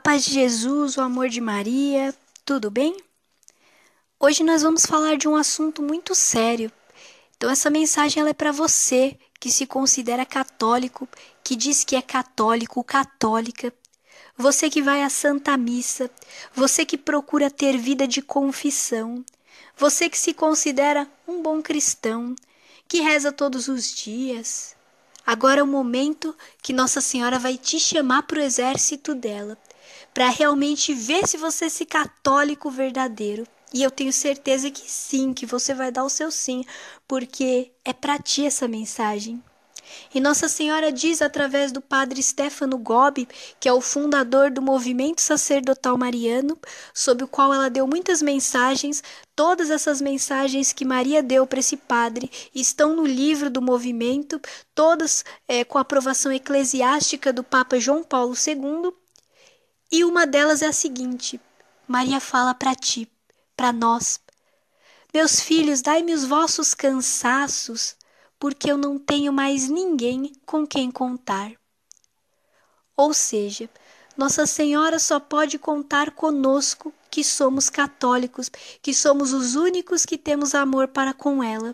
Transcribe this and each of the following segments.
paz de Jesus, o amor de Maria, tudo bem? Hoje nós vamos falar de um assunto muito sério. Então essa mensagem ela é para você que se considera católico, que diz que é católico, católica. Você que vai à Santa Missa, você que procura ter vida de confissão, você que se considera um bom cristão, que reza todos os dias. Agora é o momento que Nossa Senhora vai te chamar para o exército dela, para realmente ver se você é esse católico verdadeiro. E eu tenho certeza que sim, que você vai dar o seu sim, porque é para ti essa mensagem. E Nossa Senhora diz através do padre Stefano Gobbi, que é o fundador do movimento sacerdotal mariano, sobre o qual ela deu muitas mensagens. Todas essas mensagens que Maria deu para esse padre estão no livro do movimento, todas com a aprovação eclesiástica do Papa João Paulo II. E uma delas é a seguinte: Maria fala para ti, para nós: meus filhos, dai-me os vossos cansaços, porque eu não tenho mais ninguém com quem contar. Ou seja, Nossa Senhora só pode contar conosco, que somos católicos, que somos os únicos que temos amor para com ela.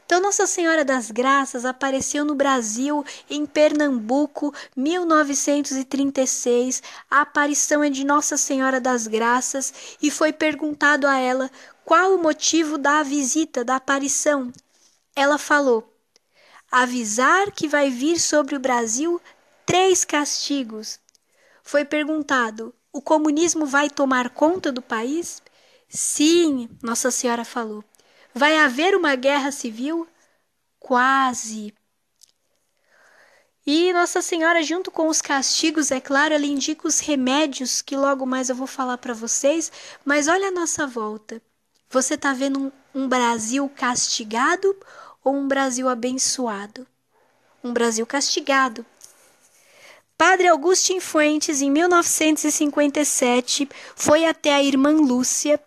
Então Nossa Senhora das Graças apareceu no Brasil, em Pernambuco, 1936. A aparição é de Nossa Senhora das Graças e foi perguntado a ela qual o motivo da visita, da aparição. Ela falou: avisar que vai vir sobre o Brasil 3 castigos. Foi perguntado: o comunismo vai tomar conta do país? Sim, Nossa Senhora falou. Vai haver uma guerra civil? Quase. E Nossa Senhora, junto com os castigos, é claro, ela indica os remédios, que logo mais eu vou falar para vocês, mas olha a nossa volta. Você está vendo um Brasil castigado ou um Brasil abençoado? Um Brasil castigado. Padre Agustín Fuentes, em 1957, foi até a irmã Lúcia.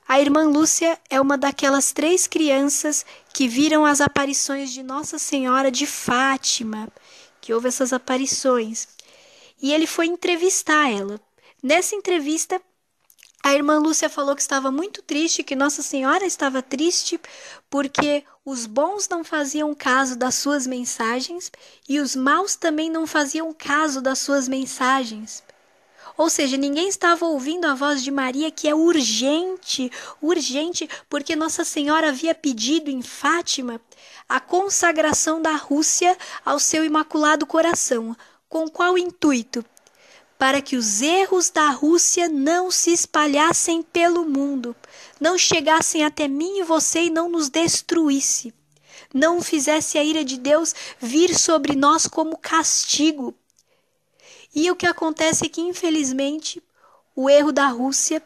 A irmã Lúcia é uma daquelas 3 crianças que viram as aparições de Nossa Senhora de Fátima, que houve essas aparições. E ele foi entrevistar ela. Nessa entrevista, a irmã Lúcia falou que estava muito triste, que Nossa Senhora estava triste, porque os bons não faziam caso das suas mensagens e os maus também não faziam caso das suas mensagens. Ou seja, ninguém estava ouvindo a voz de Maria, que é urgente, urgente, porque Nossa Senhora havia pedido em Fátima a consagração da Rússia ao seu Imaculado Coração. Com qual intuito? Para que os erros da Rússia não se espalhassem pelo mundo, não chegassem até mim e você e não nos destruísse, não fizesse a ira de Deus vir sobre nós como castigo. E o que acontece é que, infelizmente, o erro da Rússia,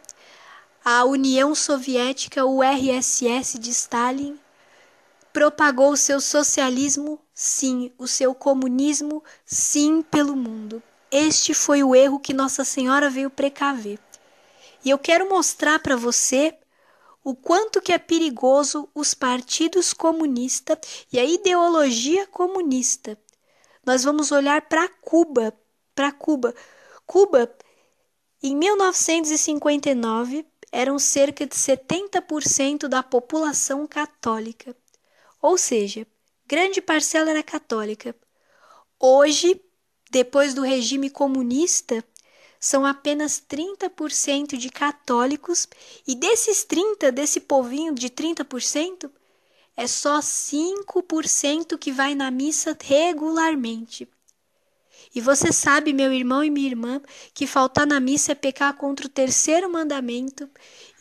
a União Soviética, o RSS de Stalin, propagou o seu socialismo, sim, o seu comunismo, sim, pelo mundo. Este foi o erro que Nossa Senhora veio precaver. E eu quero mostrar para você o quanto que é perigoso os partidos comunistas e a ideologia comunista. Nós vamos olhar para Cuba. Cuba, em 1959, eram cerca de 70% da população católica. Ou seja, grande parcela era católica. Hoje, depois do regime comunista, são apenas 30% de católicos, e desses 30%, desse povinho de 30%, é só 5% que vai na missa regularmente. E você sabe, meu irmão e minha irmã, que faltar na missa é pecar contra o 3º mandamento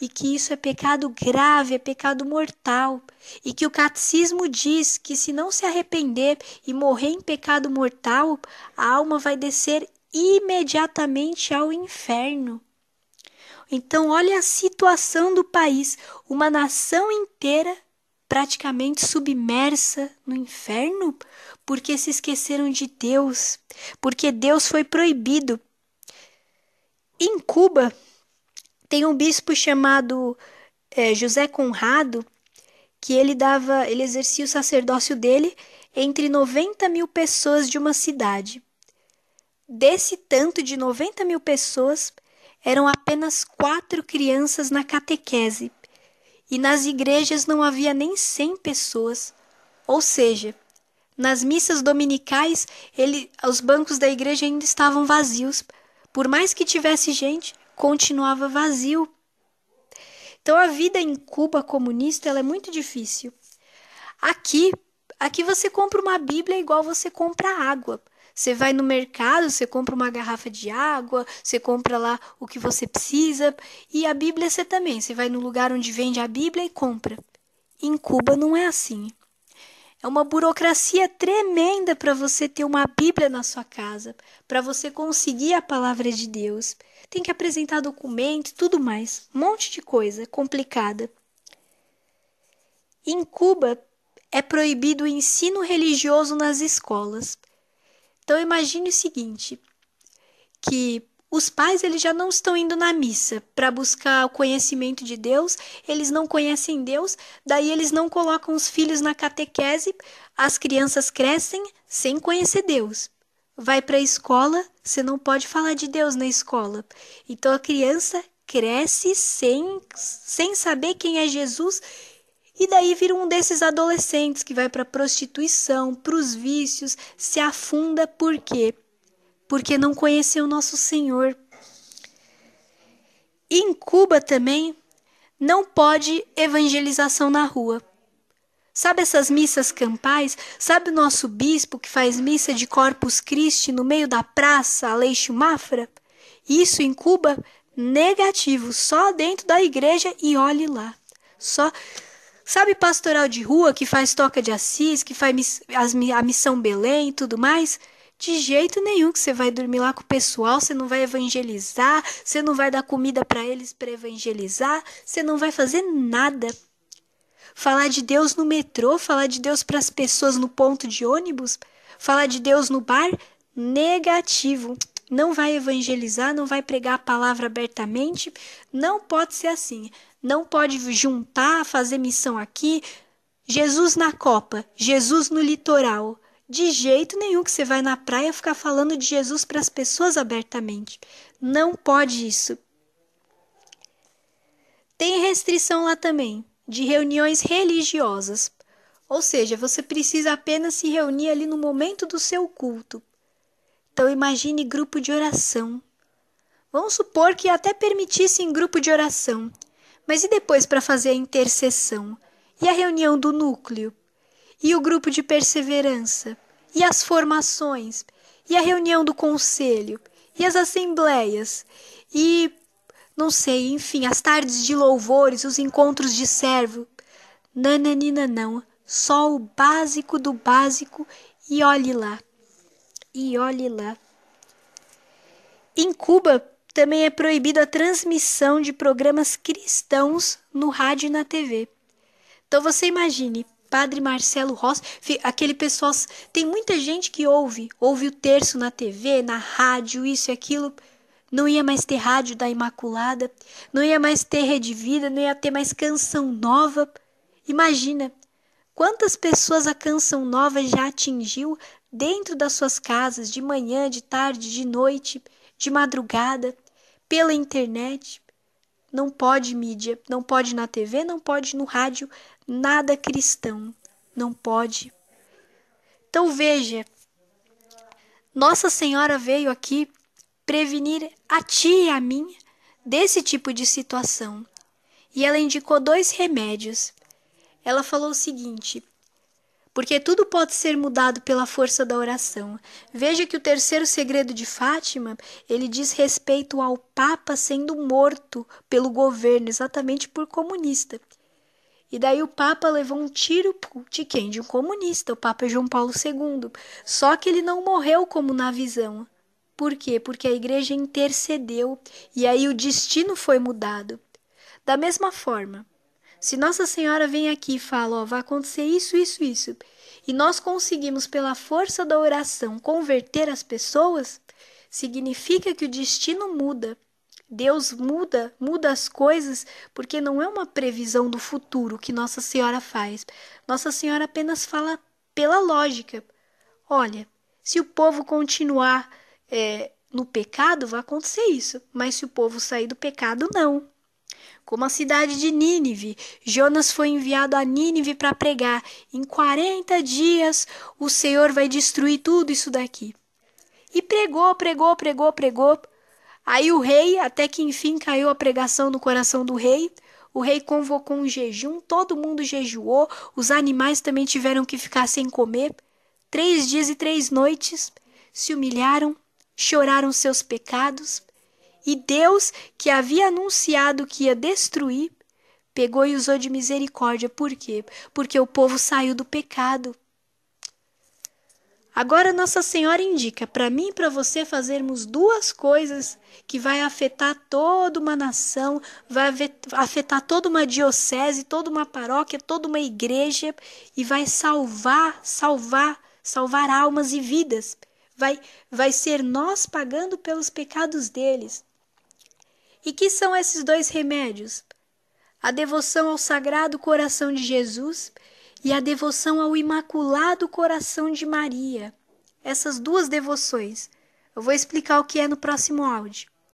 e que isso é pecado grave, é pecado mortal. E que o catecismo diz que se não se arrepender e morrer em pecado mortal, a alma vai descer imediatamente ao inferno. Então, olha a situação do país, uma nação inteira praticamente submersa no inferno, porque se esqueceram de Deus, porque Deus foi proibido. Em Cuba, tem um bispo chamado José Conrado, que ele exercia o sacerdócio dele entre 90 mil pessoas de uma cidade. Desse tanto de 90 mil pessoas, eram apenas 4 crianças na catequese. E nas igrejas não havia nem 100 pessoas. Ou seja, nas missas dominicais, os bancos da igreja ainda estavam vazios. Por mais que tivesse gente, continuava vazio. Então a vida em Cuba comunista ela é muito difícil. Aqui você compra uma Bíblia igual você compra água. Você vai no mercado, você compra uma garrafa de água, você compra lá o que você precisa. E a Bíblia você também. Você vai no lugar onde vende a Bíblia e compra. Em Cuba não é assim. É uma burocracia tremenda para você ter uma Bíblia na sua casa, para você conseguir a palavra de Deus. Tem que apresentar documento, tudo mais. Um monte de coisa complicada. Em Cuba, é proibido o ensino religioso nas escolas. Então imagine o seguinte, que os pais eles já não estão indo na missa para buscar o conhecimento de Deus, eles não conhecem Deus, daí eles não colocam os filhos na catequese, as crianças crescem sem conhecer Deus. Vai para a escola, você não pode falar de Deus na escola. Então a criança cresce sem saber quem é Jesus. E daí vira um desses adolescentes que vai para a prostituição, para os vícios, se afunda. Por quê? Porque não conheceu o nosso Senhor. E em Cuba também não pode evangelização na rua. Sabe essas missas campais? Sabe o nosso bispo que faz missa de Corpus Christi no meio da praça, Aleixo Mafra? Isso em Cuba, negativo, só dentro da igreja e olhe lá. Sabe pastoral de rua que faz toca de Assis, que faz a missão Belém e tudo mais? De jeito nenhum que você vai dormir lá com o pessoal, você não vai evangelizar, você não vai dar comida para eles para evangelizar, você não vai fazer nada. Falar de Deus no metrô, falar de Deus para as pessoas no ponto de ônibus, falar de Deus no bar, negativo. Não vai evangelizar, não vai pregar a palavra abertamente, não pode ser assim. Não pode juntar, fazer missão aqui. Jesus na copa, Jesus no litoral. De jeito nenhum que você vai na praia ficar falando de Jesus para as pessoas abertamente. Não pode isso. Tem restrição lá também, de reuniões religiosas. Ou seja, você precisa apenas se reunir ali no momento do seu culto. Então imagine grupo de oração. Vamos supor que até permitissem grupo de oração. Mas e depois para fazer a intercessão? E a reunião do núcleo? E o grupo de perseverança? E as formações? E a reunião do conselho? E as assembleias? E, não sei, enfim, as tardes de louvores, os encontros de servo? Nananina não, só o básico do básico e olhe lá. E olhe lá. Em Cuba, também é proibida a transmissão de programas cristãos no rádio e na TV. Então você imagine, Padre Marcelo Rossi, aquele pessoal, tem muita gente que ouve o terço na TV, na rádio, isso e aquilo. Não ia mais ter rádio da Imaculada, não ia mais ter Rede Vida, não ia ter mais Canção Nova. Imagina, quantas pessoas a Canção Nova já atingiu dentro das suas casas, de manhã, de tarde, de noite, de madrugada, pela internet. Não pode mídia, não pode na TV, não pode no rádio, nada cristão, não pode. Então veja, Nossa Senhora veio aqui prevenir a ti e a mim desse tipo de situação. E ela indicou 2 remédios. Ela falou o seguinte: porque tudo pode ser mudado pela força da oração. Veja que o terceiro segredo de Fátima, ele diz respeito ao Papa sendo morto pelo governo, exatamente por comunista. E daí o Papa levou um tiro de quem? De um comunista, o Papa João Paulo II. Só que ele não morreu como na visão. Por quê? Porque a igreja intercedeu e aí o destino foi mudado. Da mesma forma, se Nossa Senhora vem aqui e fala, ó, vai acontecer isso, isso, isso, e nós conseguimos pela força da oração converter as pessoas, significa que o destino muda. Deus muda as coisas, porque não é uma previsão do futuro que Nossa Senhora faz. Nossa Senhora apenas fala pela lógica. Olha, se o povo continuar no pecado, vai acontecer isso. Mas se o povo sair do pecado, não. Como a cidade de Nínive, Jonas foi enviado a Nínive para pregar. Em 40 dias o Senhor vai destruir tudo isso daqui. E pregou. Aí o rei, até que enfim caiu a pregação no coração do rei, o rei convocou um jejum, todo mundo jejuou, os animais também tiveram que ficar sem comer. 3 dias e 3 noites se humilharam, choraram seus pecados, e Deus, que havia anunciado que ia destruir, pegou e usou de misericórdia. Por quê? Porque o povo saiu do pecado. Agora Nossa Senhora indica para mim e para você fazermos 2 coisas que vai afetar toda uma nação, vai afetar toda uma diocese, toda uma paróquia, toda uma igreja e vai salvar almas e vidas. Vai ser nós pagando pelos pecados deles. E que são esses 2 remédios? A devoção ao Sagrado Coração de Jesus e a devoção ao Imaculado Coração de Maria. Essas 2 devoções. Eu vou explicar o que é no próximo áudio.